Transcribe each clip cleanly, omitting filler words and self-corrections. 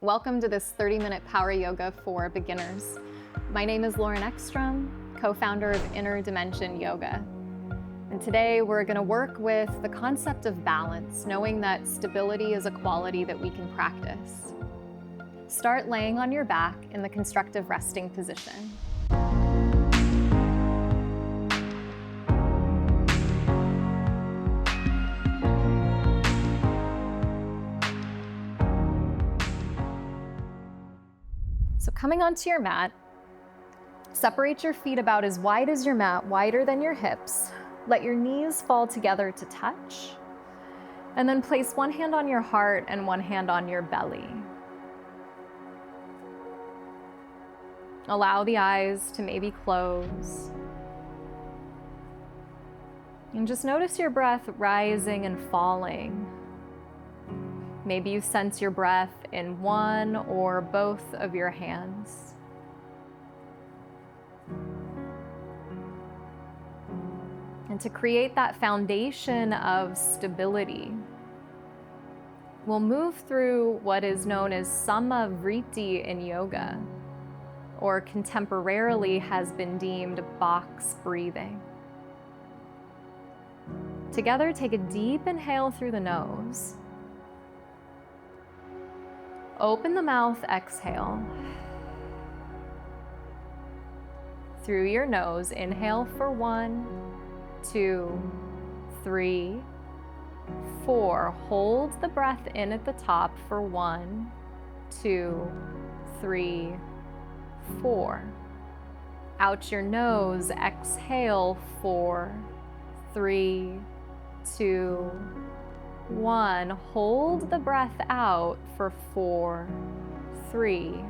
Welcome to this 30-minute power yoga for beginners. My name is Eckstrom, co-founder of Inner Dimension Yoga. And today we're going to work with the concept of balance, knowing that stability is a quality that we can practice. Start laying on your back in the constructive resting position. So coming onto your mat, separate your feet about as wide as your mat, wider than your hips. Let your knees fall together to touch. And then place one hand on your heart and one hand on your belly. Allow the eyes to maybe close. And just notice your breath rising and falling. Maybe you sense your breath in one or both of your hands. And to create that foundation of stability, we'll move through what is known as samavriti in yoga, or contemporarily has been deemed box breathing. Together, take a deep inhale through the nose. Open the mouth, exhale. Through your nose, inhale for 1, 2, 3, 4. Hold the breath in at the top for 1, 2, 3, 4. Out your nose, exhale 4, 3, 2, 1. Hold the breath out for 4, 3,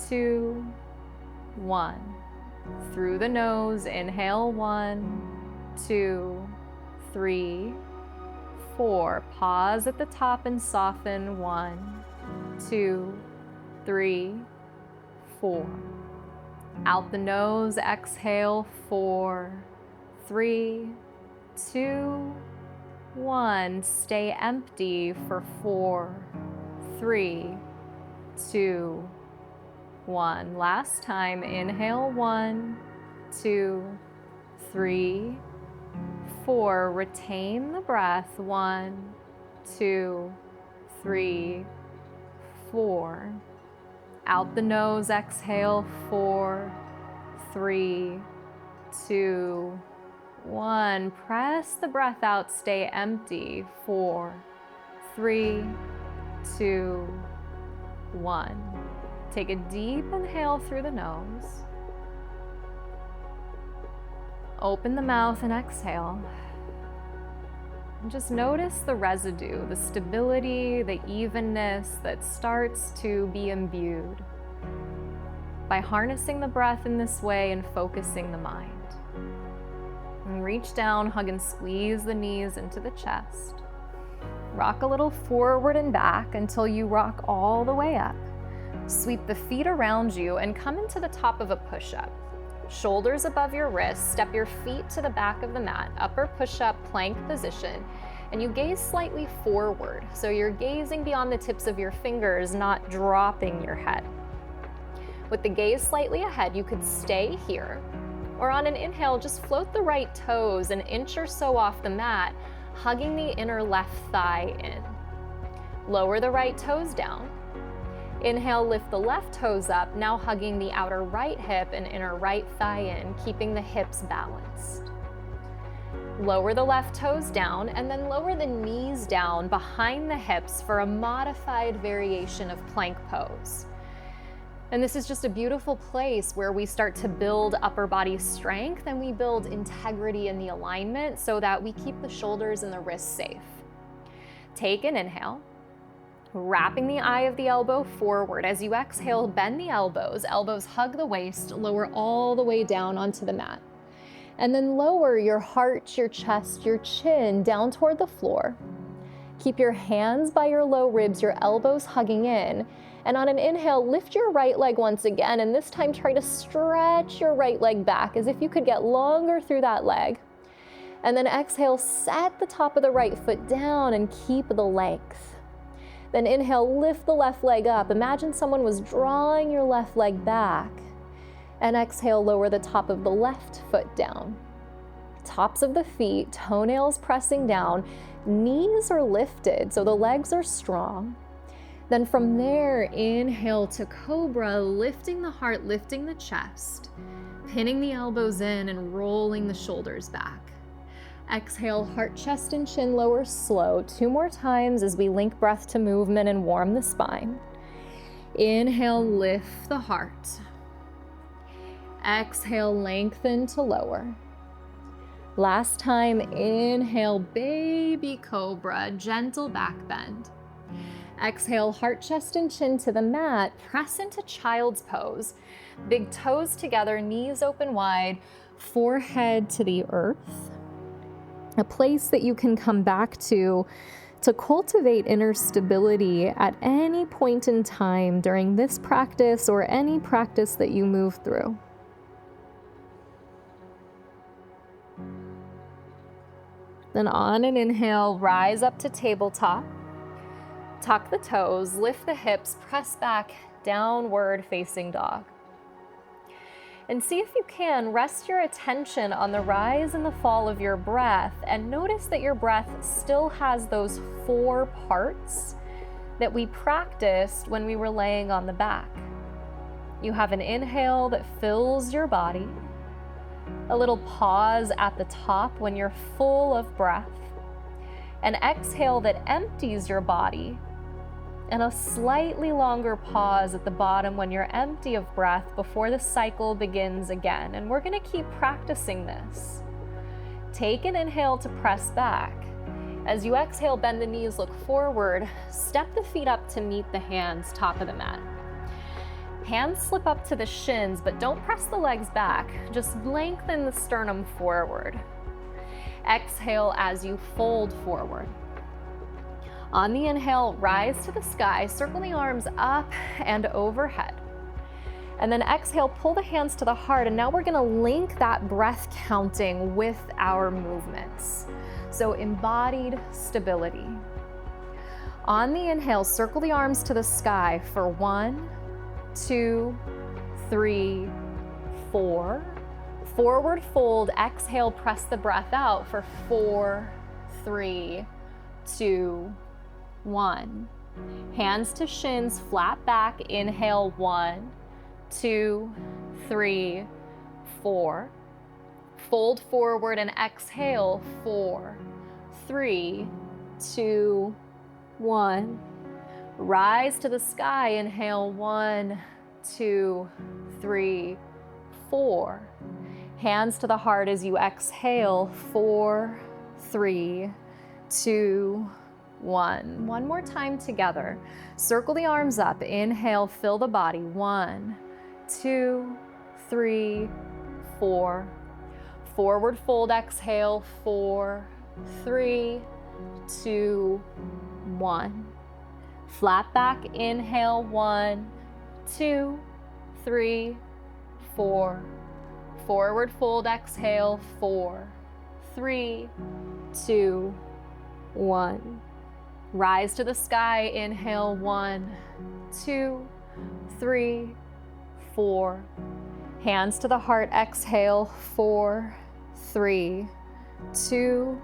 2, 1. Through the nose, inhale 1, 2, 3, 4. Pause at the top and soften 1, 2, 3, 4. Out the nose, exhale 4, 3, 2, 1. Stay empty for 4, 3, 2, 1. Last time, inhale 1, 2, 3, 4. Retain the breath. 1, 2, 3, 4. Out the nose, exhale 4, 3, 2, 1. Press the breath out, stay empty. 4, 3, 2, 1. Take a deep inhale through the nose. Open the mouth and exhale. And just notice the residue, the stability, the evenness that starts to be imbued by harnessing the breath in this way and focusing the mind. And reach down, hug and squeeze the knees into the chest. Rock a little forward and back until you rock all the way up. Sweep the feet around you and come into the top of a push-up. Shoulders above your wrists, step your feet to the back of the mat, upper push-up plank position, and you gaze slightly forward. So you're gazing beyond the tips of your fingers, not dropping your head. With the gaze slightly ahead, you could stay here, or on an inhale, just float the right toes an inch or so off the mat, hugging the inner left thigh in. Lower the right toes down. Inhale, lift the left toes up, now hugging the outer right hip and inner right thigh in, keeping the hips balanced. Lower the left toes down and then lower the knees down behind the hips for a modified variation of plank pose. And this is just a beautiful place where we start to build upper body strength and we build integrity in the alignment so that we keep the shoulders and the wrists safe. Take an inhale. Wrapping the eye of the elbow forward. As you exhale, bend the elbows. Elbows hug the waist, lower all the way down onto the mat. And then lower your heart, your chest, your chin down toward the floor. Keep your hands by your low ribs, your elbows hugging in. And on an inhale, lift your right leg once again, and this time try to stretch your right leg back as if you could get longer through that leg. And then exhale, set the top of the right foot down and keep the length. Then inhale, lift the left leg up. Imagine someone was drawing your left leg back. And exhale, lower the top of the left foot down. Tops of the feet, toenails pressing down, knees are lifted, so the legs are strong. Then from there, inhale to cobra, lifting the heart, lifting the chest, pinning the elbows in and rolling the shoulders back. Exhale, heart, chest, and chin lower slow. 2 more times as we link breath to movement and warm the spine. Inhale, lift the heart. Exhale, lengthen to lower. Last time, inhale, baby cobra, gentle back bend. Exhale, heart, chest, and chin to the mat. Press into child's pose. Big toes together, knees open wide, forehead to the earth. A place that you can come back to cultivate inner stability at any point in time during this practice or any practice that you move through. Then on an inhale, rise up to tabletop. Tuck the toes, lift the hips, press back, downward facing dog. And see if you can rest your attention on the rise and the fall of your breath, and notice that your breath still has those 4 parts that we practiced when we were laying on the back. You have an inhale that fills your body, a little pause at the top when you're full of breath, an exhale that empties your body, and a slightly longer pause at the bottom when you're empty of breath before the cycle begins again. And we're gonna keep practicing this. Take an inhale to press back. As you exhale, bend the knees, look forward, step the feet up to meet the hands, top of the mat. Hands slip up to the shins, but don't press the legs back. Just lengthen the sternum forward. Exhale as you fold forward. On the inhale, rise to the sky, circle the arms up and overhead. And then exhale, pull the hands to the heart, and now we're gonna link that breath counting with our movements. So embodied stability. On the inhale, circle the arms to the sky for 1, 2, 3, 4. Forward fold, exhale, press the breath out for 4, 3, 2, 1. Hands to shins, flat back, inhale, 1, 2, 3, 4. Fold forward and exhale, 4, 3, 2, 1. Rise to the sky, inhale, 1, 2, 3, 4. Hands to the heart as you exhale, 4, 3, 2, 1. One more time together. Circle the arms up, inhale, fill the body, 1, 2, 3, 4. Forward fold, exhale, 4, 3, 2, 1. Flat back, inhale, 1, 2, 3, 4. Forward fold, exhale, 4, 3, 2, 1. Rise to the sky, inhale, 1, 2, 3, 4. Hands to the heart, exhale, 4, 3, 2,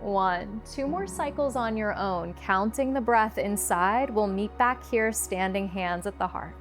1. 2 more cycles on your own. Counting the breath inside. We'll meet back here, standing hands at the heart.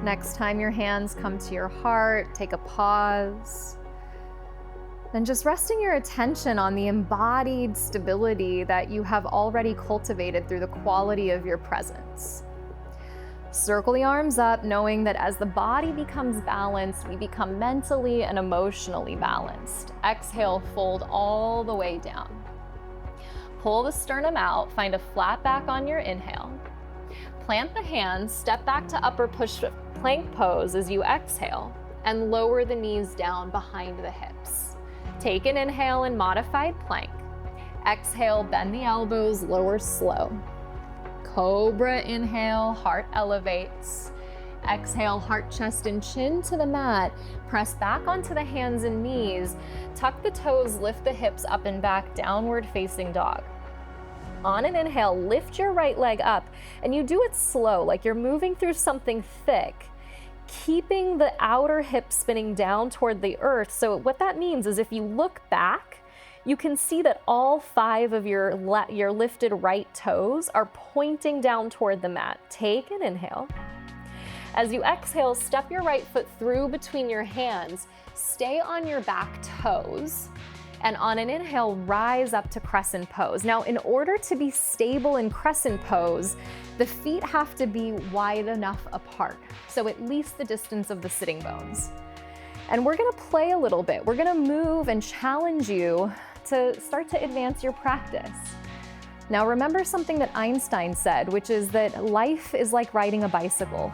Next time your hands come to your heart, take a pause. Then just resting your attention on the embodied stability that you have already cultivated through the quality of your presence. Circle the arms up, knowing that as the body becomes balanced, we become mentally and emotionally balanced. Exhale, fold all the way down. Pull the sternum out, find a flat back on your inhale. Plant the hands, step back to upper push plank pose as you exhale, and lower the knees down behind the hips. Take an inhale in modified plank. Exhale, bend the elbows, lower slow. Cobra inhale, heart elevates. Exhale, heart, chest, and chin to the mat. Press back onto the hands and knees. Tuck the toes, lift the hips up and back, downward facing dog. On an inhale, lift your right leg up, and you do it slow, like you're moving through something thick, keeping the outer hip spinning down toward the earth. So what that means is if you look back, you can see that all 5 of your lifted right toes are pointing down toward the mat. Take an inhale. As you exhale, step your right foot through between your hands. Stay on your back toes. And on an inhale, rise up to crescent pose. Now, in order to be stable in crescent pose, the feet have to be wide enough apart, so at least the distance of the sitting bones. And we're gonna play a little bit. We're gonna move and challenge you to start to advance your practice. Now, remember something that Einstein said, which is that life is like riding a bicycle.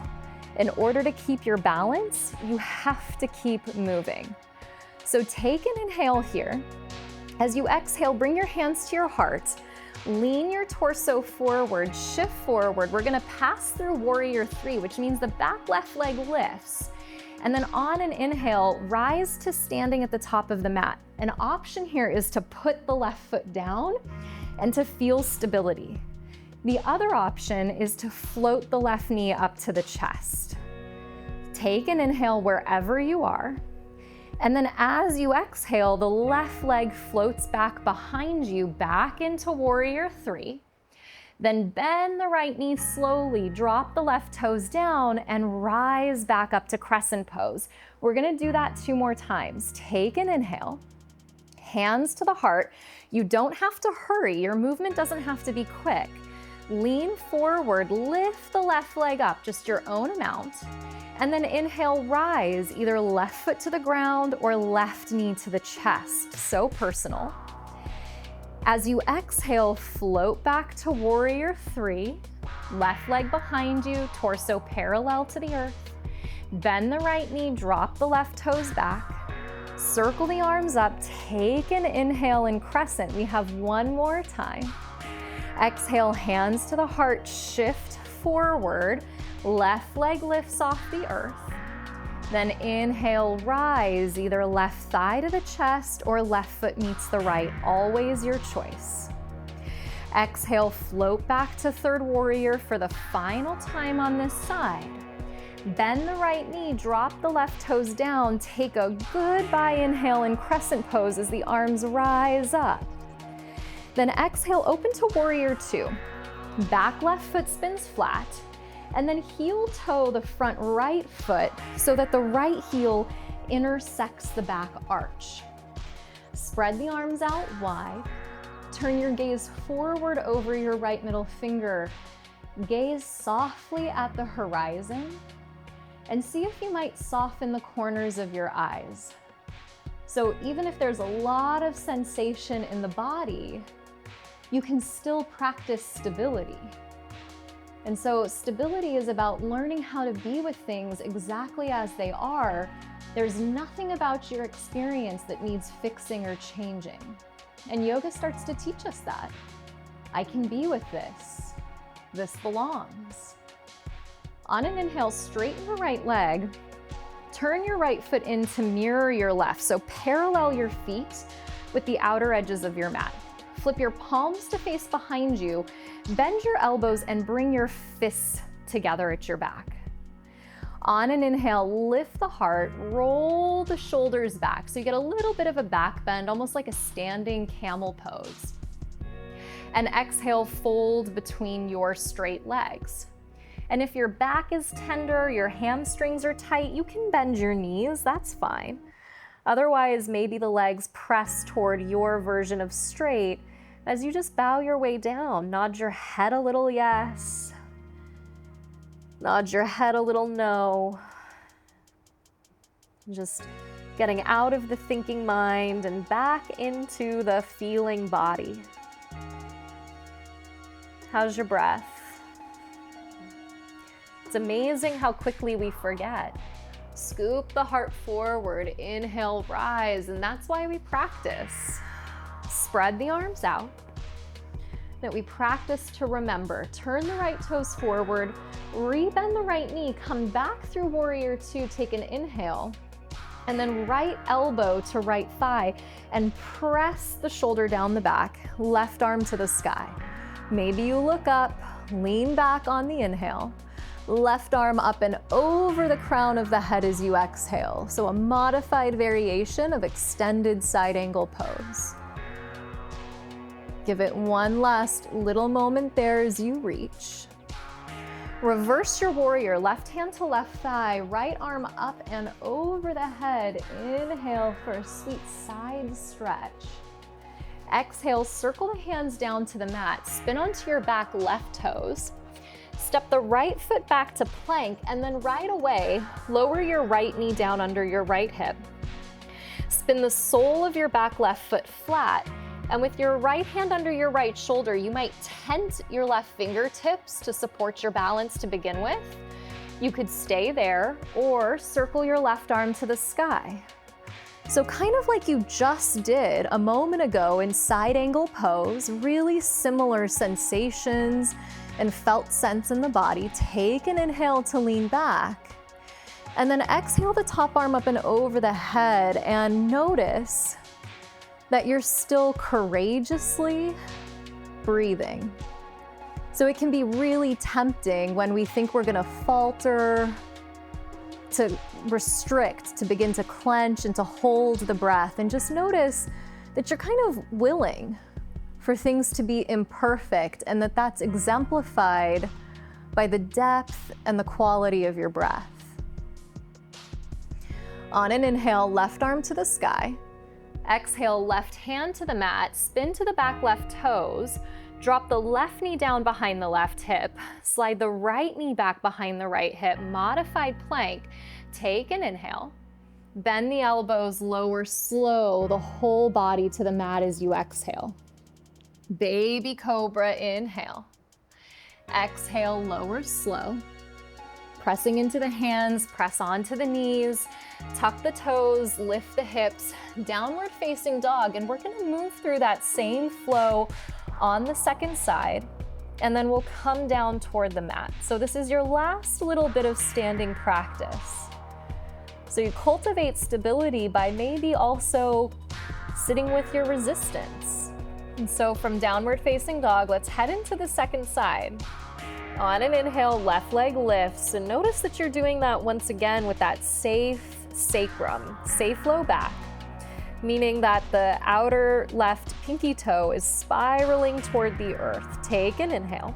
In order to keep your balance, you have to keep moving. So take an inhale here. As you exhale, bring your hands to your heart. Lean your torso forward, shift forward. We're gonna pass through warrior 3, which means the back left leg lifts. And then on an inhale, rise to standing at the top of the mat. An option here is to put the left foot down and to feel stability. The other option is to float the left knee up to the chest. Take an inhale wherever you are. And then as you exhale, the left leg floats back behind you, back into warrior 3. Then bend the right knee slowly, drop the left toes down, and rise back up to crescent pose. We're gonna do that 2 more times. Take an inhale, hands to the heart. You don't have to hurry, your movement doesn't have to be quick. Lean forward, lift the left leg up, just your own amount. And then inhale, rise, either left foot to the ground or left knee to the chest. So personal. As you exhale, float back to warrior 3, left leg behind you, torso parallel to the earth. Bend the right knee, drop the left toes back. Circle the arms up, take an inhale in crescent. We have 1 more time. Exhale, hands to the heart, shift forward. Left leg lifts off the earth. Then inhale, rise, either left thigh to the chest or left foot meets the right, always your choice. Exhale, float back to third warrior for the final time on this side. Bend the right knee, drop the left toes down, take a goodbye inhale in crescent pose as the arms rise up. Then exhale, open to warrior 2. Back left foot spins flat. And then heel toe the front right foot so that the right heel intersects the back arch. Spread the arms out wide. Turn your gaze forward over your right middle finger. Gaze softly at the horizon and see if you might soften the corners of your eyes. So even if there's a lot of sensation in the body, you can still practice stability. And so stability is about learning how to be with things exactly as they are. There's nothing about your experience that needs fixing or changing. And yoga starts to teach us that. I can be with this. This belongs. On an inhale, straighten the right leg. Turn your right foot in to mirror your left. So parallel your feet with the outer edges of your mat. Flip your palms to face behind you, bend your elbows and bring your fists together at your back. On an inhale, lift the heart, roll the shoulders back so you get a little bit of a back bend, almost like a standing camel pose. And exhale, fold between your straight legs. And if your back is tender, your hamstrings are tight, you can bend your knees, that's fine. Otherwise, maybe the legs press toward your version of straight as you just bow your way down. Nod your head a little yes. Nod your head a little no. Just getting out of the thinking mind and back into the feeling body. How's your breath? It's amazing how quickly we forget. Scoop the heart forward, inhale, rise, and that's why we practice. Spread the arms out. That we practice to remember. Turn the right toes forward, rebend the right knee, come back through warrior two, take an inhale, and then right elbow to right thigh, and press the shoulder down the back, left arm to the sky. Maybe you look up, lean back on the inhale, left arm up and over the crown of the head as you exhale. So a modified variation of extended side angle pose. Give it one last little moment there as you reach. Reverse your warrior, left hand to left thigh, right arm up and over the head. Inhale for a sweet side stretch. Exhale, circle the hands down to the mat, spin onto your back left toes. Step the right foot back to plank, and then right away, lower your right knee down under your right hip. Spin the sole of your back left foot flat, and with your right hand under your right shoulder, you might tent your left fingertips to support your balance to begin with. You could stay there or circle your left arm to the sky. So kind of like you just did a moment ago in side angle pose, really similar sensations and felt sense in the body. Take an inhale to lean back, and then exhale the top arm up and over the head, and notice that you're still courageously breathing. So it can be really tempting when we think we're gonna falter, to restrict, to begin to clench and to hold the breath, and just notice that you're kind of willing for things to be imperfect, and that that's exemplified by the depth and the quality of your breath. On an inhale, left arm to the sky. Exhale, left hand to the mat, spin to the back left toes, drop the left knee down behind the left hip, slide the right knee back behind the right hip, modified plank. Take an inhale, bend the elbows, lower slow the whole body to the mat as you exhale. Baby cobra, inhale. Exhale, lower slow. Pressing into the hands, press onto the knees, tuck the toes, lift the hips, downward facing dog, and we're gonna move through that same flow on the second side, and then we'll come down toward the mat. So this is your last little bit of standing practice. So you cultivate stability by maybe also sitting with your resistance. And so from downward facing dog, let's head into the second side. On an inhale, left leg lifts, and notice that you're doing that once again with that safe sacrum, safe low back, meaning that the outer left pinky toe is spiraling toward the earth. Take an inhale.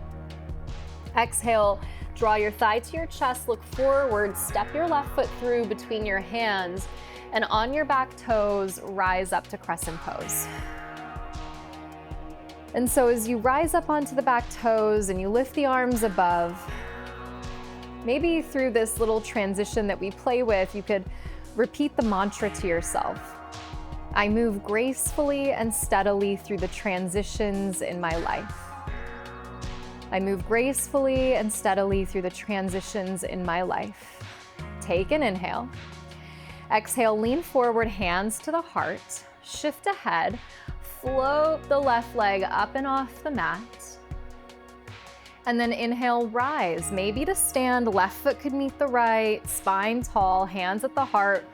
Exhale, draw your thigh to your chest, look forward, step your left foot through between your hands, and on your back toes, rise up to crescent pose. And so as you rise up onto the back toes and you lift the arms above, maybe through this little transition that we play with, you could repeat the mantra to yourself. I move gracefully and steadily through the transitions in my life. I move gracefully and steadily through the transitions in my life. Take an inhale. Exhale, lean forward, hands to the heart, shift ahead, float the left leg up and off the mat. And then inhale, rise. Maybe to stand, left foot could meet the right, spine tall, hands at the heart,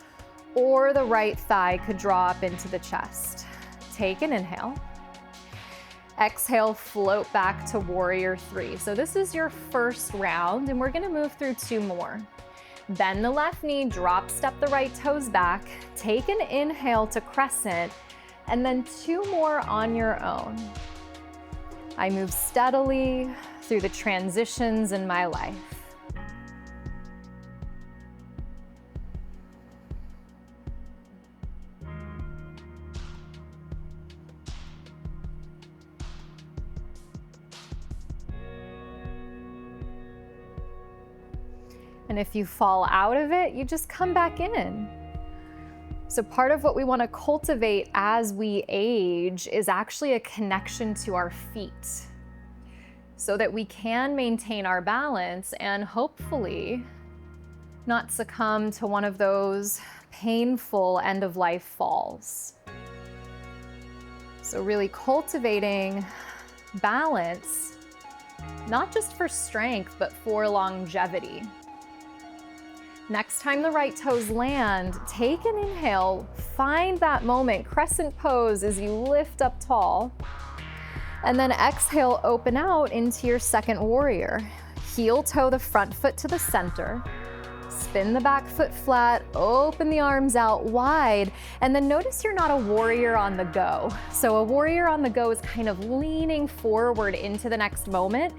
or the right thigh could draw up into the chest. Take an inhale. Exhale, float back to warrior three. So this is your first round, and we're gonna move through two more. Bend the left knee, drop step the right toes back, take an inhale to crescent, and then two more on your own. I move steadily through the transitions in my life. And if you fall out of it, you just come back in. So part of what we want to cultivate as we age is actually a connection to our feet so that we can maintain our balance and hopefully not succumb to one of those painful end-of-life falls. So really cultivating balance, not just for strength, but for longevity. Next time the right toes land, take an inhale, find that moment, crescent pose as you lift up tall, and then exhale, open out into your second warrior. Heel toe the front foot to the center, spin the back foot flat, open the arms out wide, and then notice you're not a warrior on the go. So a warrior on the go is kind of leaning forward into the next moment.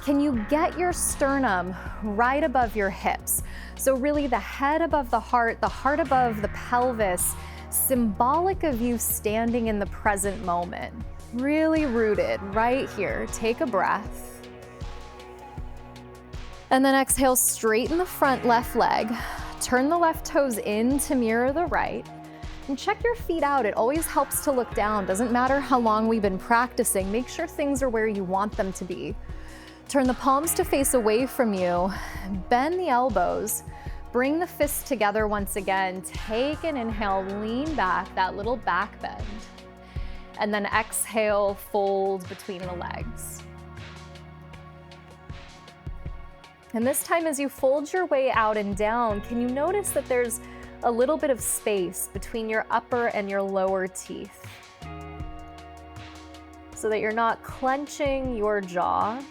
Can you get your sternum right above your hips? So really the head above the heart above the pelvis, symbolic of you standing in the present moment. Really rooted right here. Take a breath. And then exhale, straighten the front left leg. Turn the left toes in to mirror the right. And check your feet out. It always helps to look down. Doesn't matter how long we've been practicing. Make sure things are where you want them to be. Turn the palms to face away from you. Bend the elbows. Bring the fists together once again. Take an inhale, lean back, that little back bend. And then exhale, fold between the legs. And this time as you fold your way out and down, can you notice that there's a little bit of space between your upper and your lower teeth? So that you're not clenching your jaw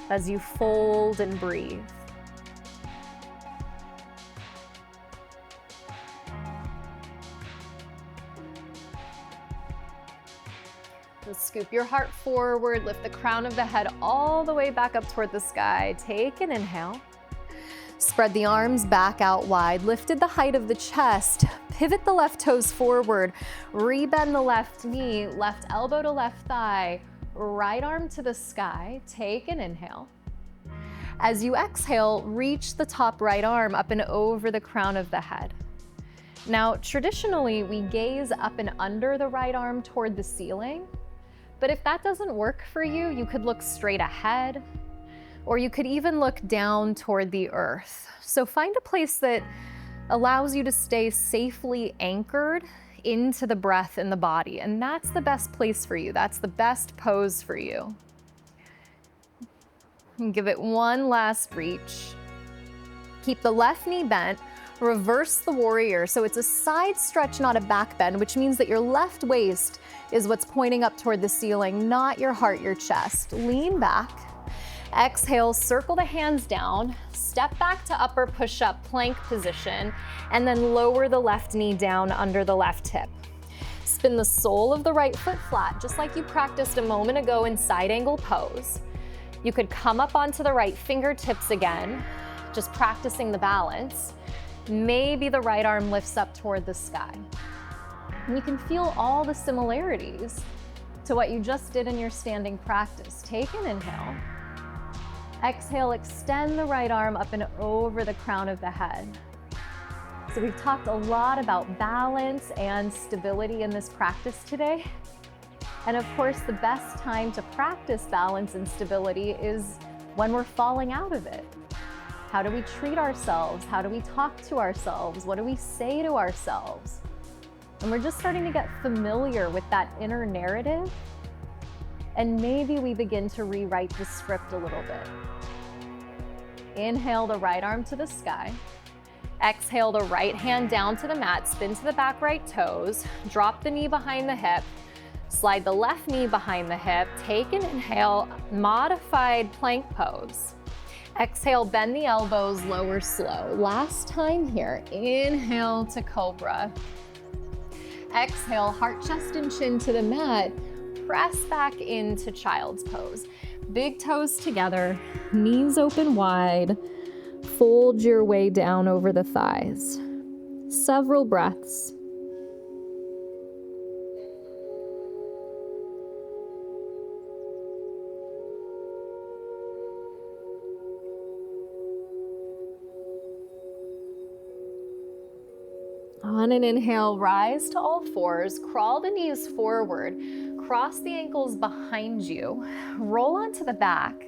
as you fold and breathe. So scoop your heart forward, lift the crown of the head all the way back up toward the sky. Take an inhale. Spread the arms back out wide, lifted the height of the chest. Pivot the left toes forward, rebend the left knee, left elbow to left thigh, right arm to the sky. Take an inhale. As you exhale, reach the top right arm up and over the crown of the head. Now, traditionally, we gaze up and under the right arm toward the ceiling. But if that doesn't work for you, you could look straight ahead, or you could even look down toward the earth. So find a place that allows you to stay safely anchored into the breath and the body. And that's the best place for you. That's the best pose for you. And give it one last reach. Keep the left knee bent. Reverse the warrior. So it's a side stretch, not a back bend, which means that your left waist is what's pointing up toward the ceiling, not your heart, your chest. Lean back. Exhale, circle the hands down, step back to upper push-up plank position, and then lower the left knee down under the left hip. Spin the sole of the right foot flat, just like you practiced a moment ago in side angle pose. You could come up onto the right fingertips again, just practicing the balance. Maybe the right arm lifts up toward the sky. And you can feel all the similarities to what you just did in your standing practice. Take an inhale. Exhale, extend the right arm up and over the crown of the head. So we've talked a lot about balance and stability in this practice today. And of course, the best time to practice balance and stability is when we're falling out of it. How do we treat ourselves? How do we talk to ourselves? What do we say to ourselves? And we're just starting to get familiar with that inner narrative. And maybe we begin to rewrite the script a little bit. Inhale the right arm to the sky. Exhale the right hand down to the mat, spin to the back right toes, drop the knee behind the hip, slide the left knee behind the hip, take an inhale, modified plank pose. Exhale, bend the elbows, lower slow. Last time here, inhale to cobra. Exhale, heart, chest, and chin to the mat. Press back into child's pose. Big toes together, knees open wide. Fold your way down over the thighs. Several breaths. On an inhale, rise to all fours, crawl the knees forward, cross the ankles behind you, roll onto the back,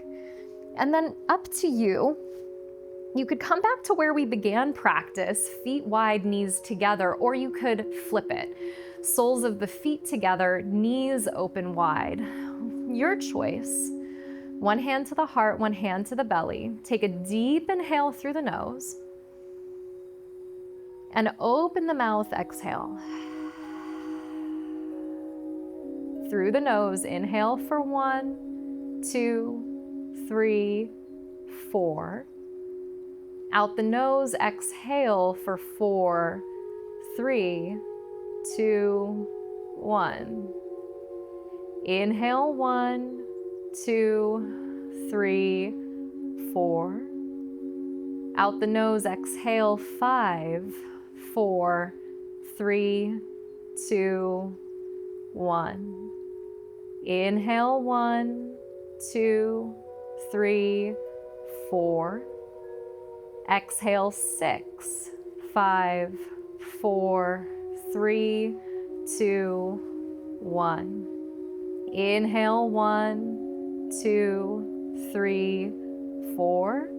and then up to you. You could come back to where we began practice, feet wide, knees together, or you could flip it. Soles of the feet together, knees open wide. Your choice. One hand to the heart, one hand to the belly. Take a deep inhale through the nose. And open the mouth, exhale. Through the nose, inhale for 1, 2, 3, 4. Out the nose, exhale for 4, 3, 2, 1. Inhale 1, 2, 3, 4. Out the nose, exhale 5, 4, 3, 2, 1. Inhale 1, 2, 3, 4. Exhale 6, 5, 4, 3, 2, 1. Inhale 1, 2, 3, 4.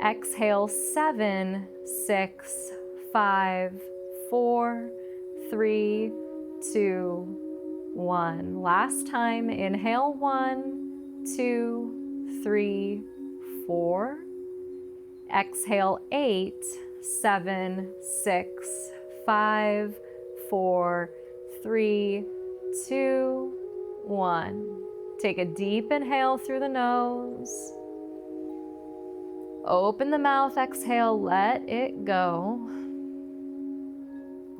Exhale 7, 6, 5, 4, 3, 2, 1. Last time, inhale 1, 2, 3, 4. Exhale 8, 7, 6, 5, 4, 3, 2, 1. Take a deep inhale through the nose. Open the mouth, exhale, let it go.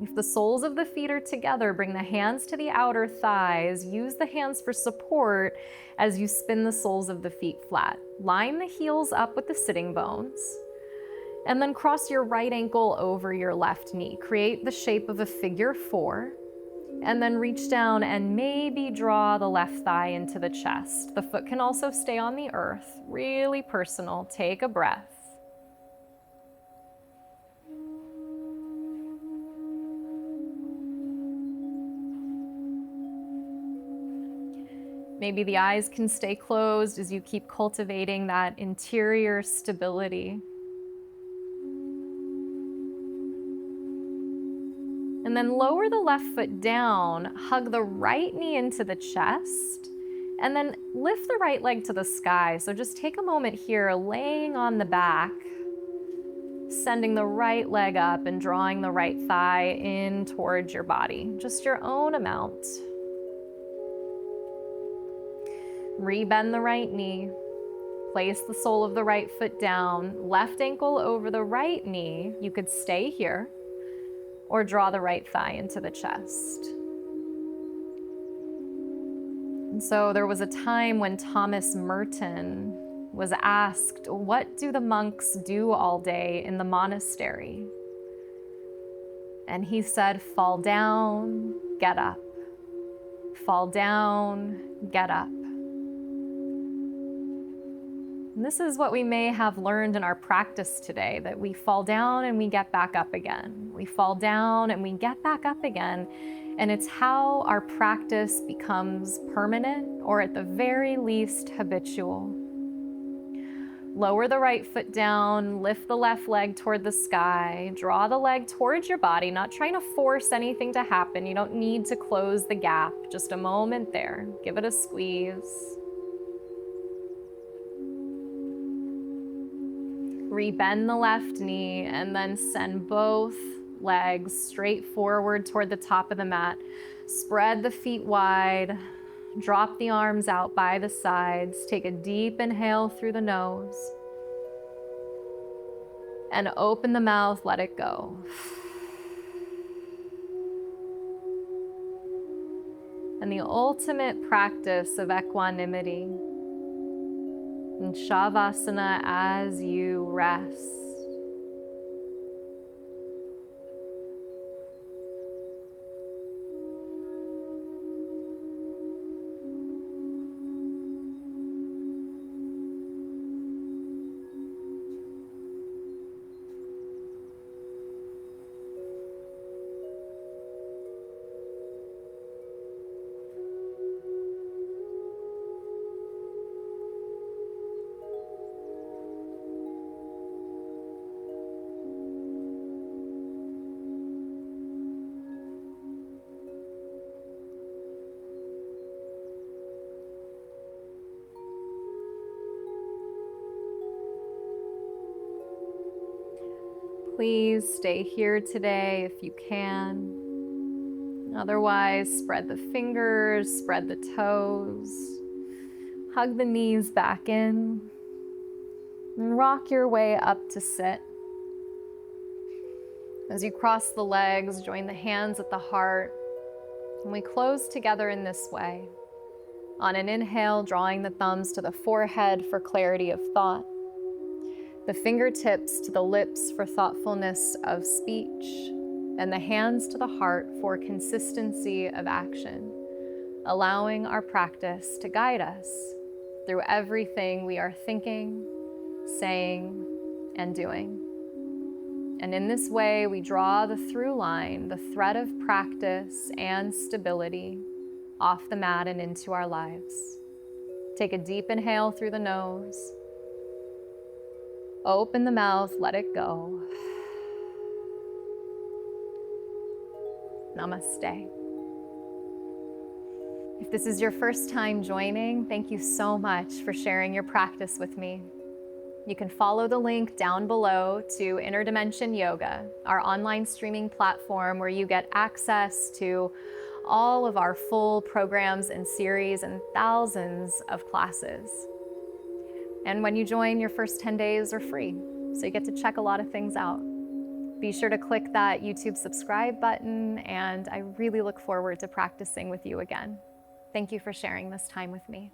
If the soles of the feet are together, bring the hands to the outer thighs. Use the hands for support as you spin the soles of the feet flat. Line the heels up with the sitting bones. And then cross your right ankle over your left knee. Create the shape of a figure 4. And then reach down and maybe draw the left thigh into the chest. The foot can also stay on the earth. Really personal. Take a breath. Maybe the eyes can stay closed as you keep cultivating that interior stability. And then lower the left foot down, hug the right knee into the chest, and then lift the right leg to the sky. So just take a moment here, laying on the back, sending the right leg up and drawing the right thigh in towards your body, just your own amount. Rebend the right knee. Place the sole of the right foot down, left ankle over the right knee. You could stay here or draw the right thigh into the chest. And so there was a time when Thomas Merton was asked, what do the monks do all day in the monastery? And he said, fall down, get up. Fall down, get up. And this is what we may have learned in our practice today, that we fall down and we get back up again. We fall down and we get back up again. And it's how our practice becomes permanent, or at the very least, habitual. Lower the right foot down, lift the left leg toward the sky, draw the leg towards your body, not trying to force anything to happen. You don't need to close the gap, just a moment there. Give it a squeeze. Rebend the left knee and then send both legs straight forward toward the top of the mat. Spread the feet wide. Drop the arms out by the sides. Take a deep inhale through the nose. And open the mouth, let it go. And the ultimate practice of equanimity in Shavasana as you rest. Please stay here today if you can. Otherwise, spread the fingers, spread the toes, hug the knees back in, and rock your way up to sit. As you cross the legs, join the hands at the heart, and we close together in this way. On an inhale, drawing the thumbs to the forehead for clarity of thought, the fingertips to the lips for thoughtfulness of speech, and the hands to the heart for consistency of action, allowing our practice to guide us through everything we are thinking, saying, and doing. And in this way, we draw the through line, the thread of practice and stability off the mat and into our lives. Take a deep inhale through the nose. Open the mouth, let it go. Namaste. If this is your first time joining, thank you so much for sharing your practice with me. You can follow the link down below to Inner Dimension Yoga, our online streaming platform where you get access to all of our full programs and series and thousands of classes. And when you join, your first 10 days are free, so you get to check a lot of things out. Be sure to click that YouTube subscribe button, and I really look forward to practicing with you again. Thank you for sharing this time with me.